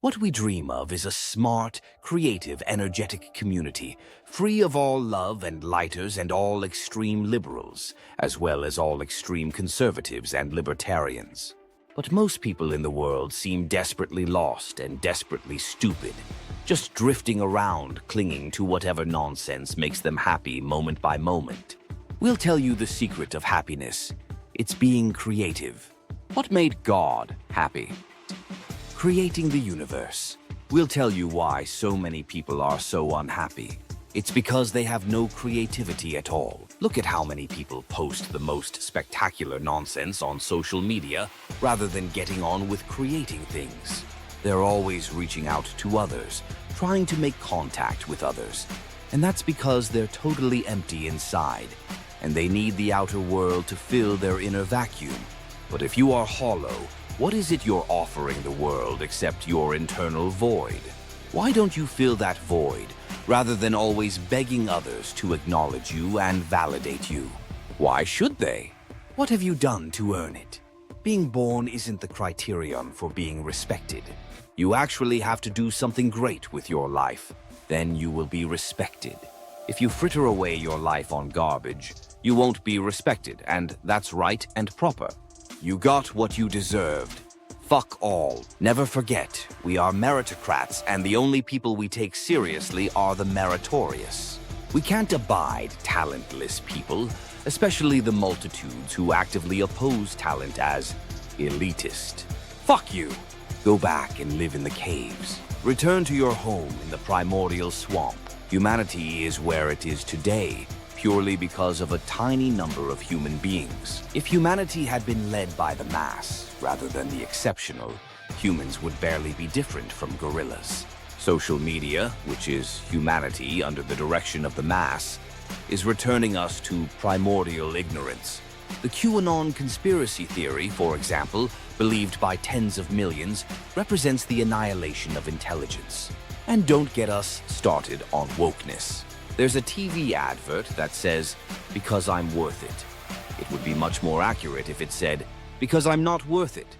What we dream of is a smart, creative, energetic community, free of all love and lighters and all extreme liberals, as well as all extreme conservatives and libertarians. But most people in the world seem desperately lost and desperately stupid, just drifting around, clinging to whatever nonsense makes them happy moment by moment. We'll tell you the secret of happiness. It's being creative. What made God happy? Creating the universe. We'll tell you why so many people are so unhappy. It's because they have no creativity at all. Look at how many people post the most spectacular nonsense on social media rather than getting on with creating things. They're always reaching out to others, trying to make contact with others. And that's because they're totally empty inside, and they need the outer world to fill their inner vacuum. But if you are hollow, what is it you're offering the world except your internal void? Why don't you fill that void rather than always begging others to acknowledge you and validate you? Why should they? What have you done to earn it? Being born isn't the criterion for being respected. You actually have to do something great with your life. Then you will be respected. If you fritter away your life on garbage, you won't be respected, and that's right and proper. You got what you deserved. Fuck all. Never forget, we are meritocrats, and the only people we take seriously are the meritorious. We can't abide talentless people, especially the multitudes who actively oppose talent as elitist. Fuck you. Go back and live in the caves. Return to your home in the primordial swamp. Humanity is where it is today, purely because of a tiny number of human beings. If humanity had been led by the mass, rather than the exceptional, humans would barely be different from gorillas. Social media, which is humanity under the direction of the mass, is returning us to primordial ignorance. The QAnon conspiracy theory, for example, believed by tens of millions, represents the annihilation of intelligence. And don't get us started on wokeness. There's a TV advert that says, "Because I'm worth it." It would be much more accurate if it said, "Because I'm not worth it."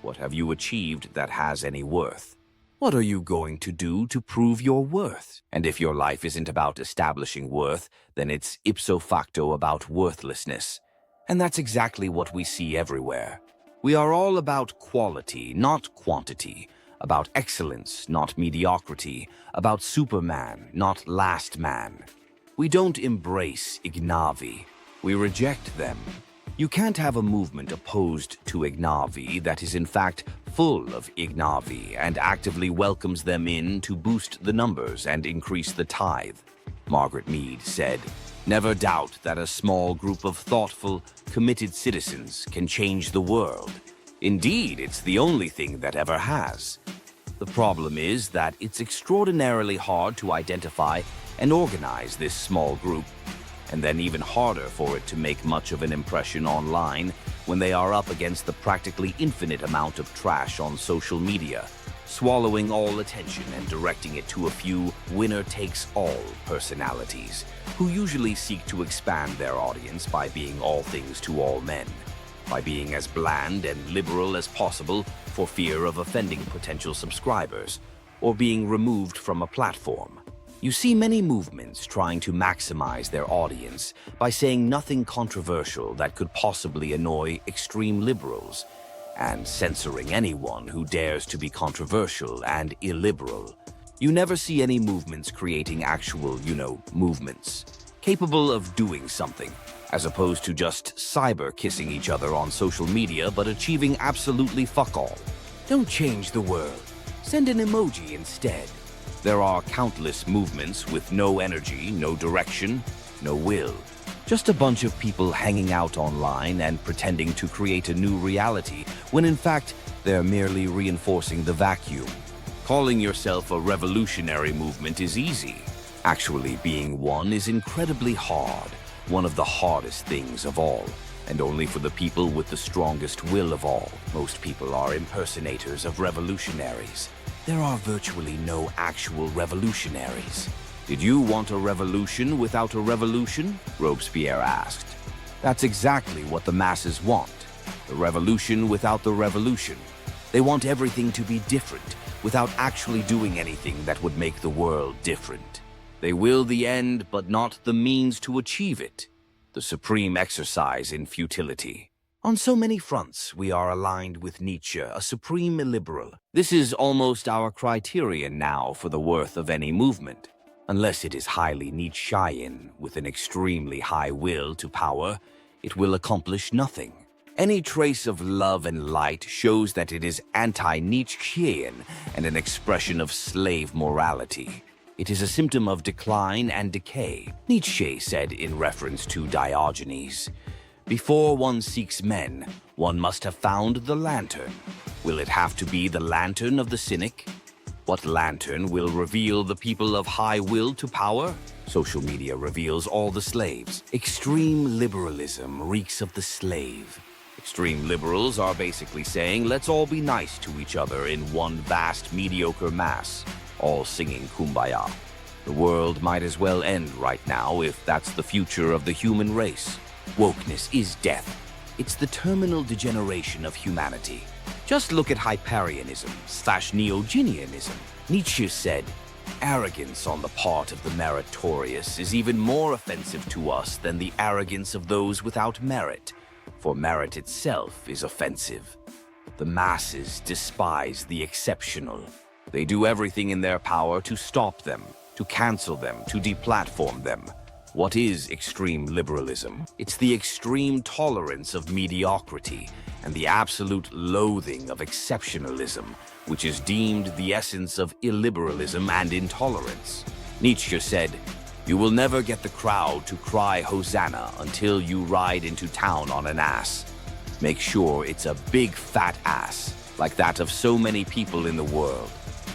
What have you achieved that has any worth? What are you going to do to prove your worth? And if your life isn't about establishing worth, then it's ipso facto about worthlessness. And that's exactly what we see everywhere. We are all about quality, not quantity. About excellence, not mediocrity, about Superman, not last man. We don't embrace ignavi, we reject them. You can't have a movement opposed to ignavi that is in fact full of ignavi and actively welcomes them in to boost the numbers and increase the tithe. Margaret Mead said, "Never doubt that a small group of thoughtful, committed citizens can change the world. Indeed, it's the only thing that ever has." The problem is that it's extraordinarily hard to identify and organize this small group, and then even harder for it to make much of an impression online when they are up against the practically infinite amount of trash on social media, swallowing all attention and directing it to a few winner-takes-all personalities, who usually seek to expand their audience by being all things to all men, by being as bland and liberal as possible for fear of offending potential subscribers, or being removed from a platform. You see many movements trying to maximize their audience by saying nothing controversial that could possibly annoy extreme liberals, and censoring anyone who dares to be controversial and illiberal. You never see any movements creating actual, movements, capable of doing something, as opposed to just cyber-kissing each other on social media but achieving absolutely fuck all. Don't change the world. Send an emoji instead. There are countless movements with no energy, no direction, no will. Just a bunch of people hanging out online and pretending to create a new reality, when in fact, they're merely reinforcing the vacuum. Calling yourself a revolutionary movement is easy. Actually, being one is incredibly hard. One of the hardest things of all, and only for the people with the strongest will of all. Most people are impersonators of revolutionaries. There are virtually no actual revolutionaries. Did you want a revolution without a revolution? Robespierre asked. That's exactly what the masses want. The revolution without the revolution. They want everything to be different, without actually doing anything that would make the world different. They will the end, but not the means to achieve it. The supreme exercise in futility. On so many fronts, we are aligned with Nietzsche, a supreme illiberal. This is almost our criterion now for the worth of any movement. Unless it is highly Nietzschean, with an extremely high will to power, it will accomplish nothing. Any trace of love and light shows that it is anti-Nietzschean and an expression of slave morality. It is a symptom of decline and decay. Nietzsche said in reference to Diogenes, "Before one seeks men, one must have found the lantern. Will it have to be the lantern of the cynic? What lantern will reveal the people of high will to power? Social media reveals all the slaves. Extreme liberalism reeks of the slave. Extreme liberals are basically saying, let's all be nice to each other in one vast mediocre mass, all singing Kumbaya. The world might as well end right now if that's the future of the human race. Wokeness is death. It's the terminal degeneration of humanity. Just look at Hyperianism/Neogenism. Nietzsche said, arrogance on the part of the meritorious is even more offensive to us than the arrogance of those without merit, for merit itself is offensive. The masses despise the exceptional. They do everything in their power to stop them, to cancel them, to deplatform them. What is extreme liberalism? It's the extreme tolerance of mediocrity and the absolute loathing of exceptionalism, which is deemed the essence of illiberalism and intolerance. Nietzsche said, "You will never get the crowd to cry Hosanna until you ride into town on an ass. Make sure it's a big fat ass, like that of so many people in the world.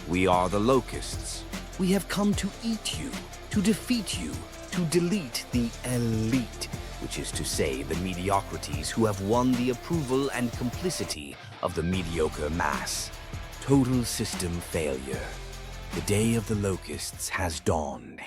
We are the locusts. We have come to eat you, to defeat you, to delete the elite, which is to say the mediocrities who have won the approval and complicity of the mediocre mass. Total system failure. The day of the locusts has dawned."